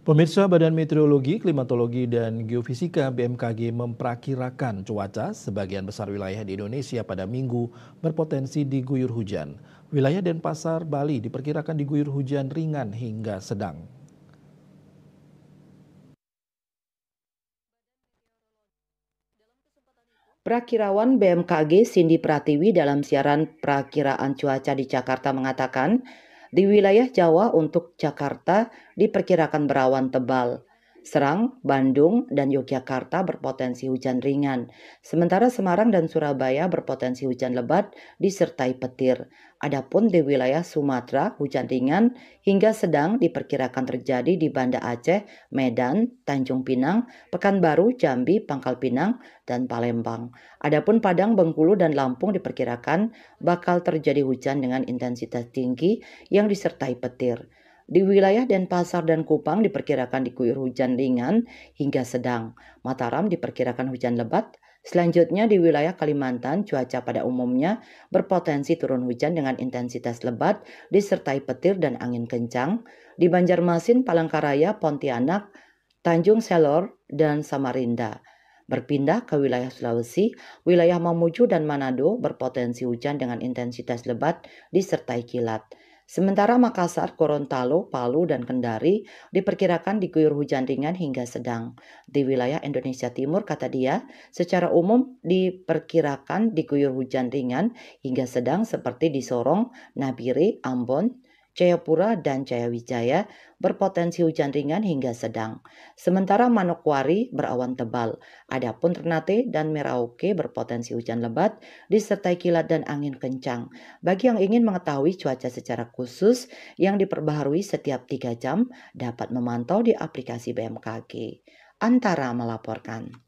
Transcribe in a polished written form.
Pemirsa Badan Meteorologi, Klimatologi, dan Geofisika BMKG memperkirakan cuaca sebagian besar wilayah di Indonesia pada Minggu berpotensi diguyur hujan. Wilayah Denpasar, Bali diperkirakan diguyur hujan ringan hingga sedang. Prakirawan BMKG Cindy Pratiwi dalam siaran Prakiraan Cuaca di Jakarta mengatakan, di wilayah Jawa untuk Jakarta diperkirakan berawan tebal. Serang, Bandung, dan Yogyakarta berpotensi hujan ringan. Sementara Semarang dan Surabaya berpotensi hujan lebat disertai petir. Adapun di wilayah Sumatera, hujan ringan hingga sedang diperkirakan terjadi di Banda Aceh, Medan, Tanjung Pinang, Pekanbaru, Jambi, Pangkal Pinang, dan Palembang. Adapun Padang, Bengkulu, dan Lampung diperkirakan bakal terjadi hujan dengan intensitas tinggi yang disertai petir. Di wilayah Denpasar dan Kupang diperkirakan diguyur hujan ringan hingga sedang. Mataram diperkirakan hujan lebat. Selanjutnya di wilayah Kalimantan, cuaca pada umumnya berpotensi turun hujan dengan intensitas lebat disertai petir dan angin kencang. Di Banjarmasin, Palangkaraya, Pontianak, Tanjung Selor, dan Samarinda. Berpindah ke wilayah Sulawesi, wilayah Mamuju dan Manado berpotensi hujan dengan intensitas lebat disertai kilat. Sementara Makassar, Gorontalo, Palu, dan Kendari diperkirakan diguyur hujan ringan hingga sedang. Di wilayah Indonesia Timur, kata dia, secara umum diperkirakan diguyur hujan ringan hingga sedang seperti di Sorong, Nabire, Ambon, Jayapura, dan Jayawijaya berpotensi hujan ringan hingga sedang. Sementara Manokwari berawan tebal. Adapun Ternate dan Merauke berpotensi hujan lebat disertai kilat dan angin kencang. Bagi yang ingin mengetahui cuaca secara khusus yang diperbaharui setiap 3 jam, dapat memantau di aplikasi BMKG. Antara melaporkan.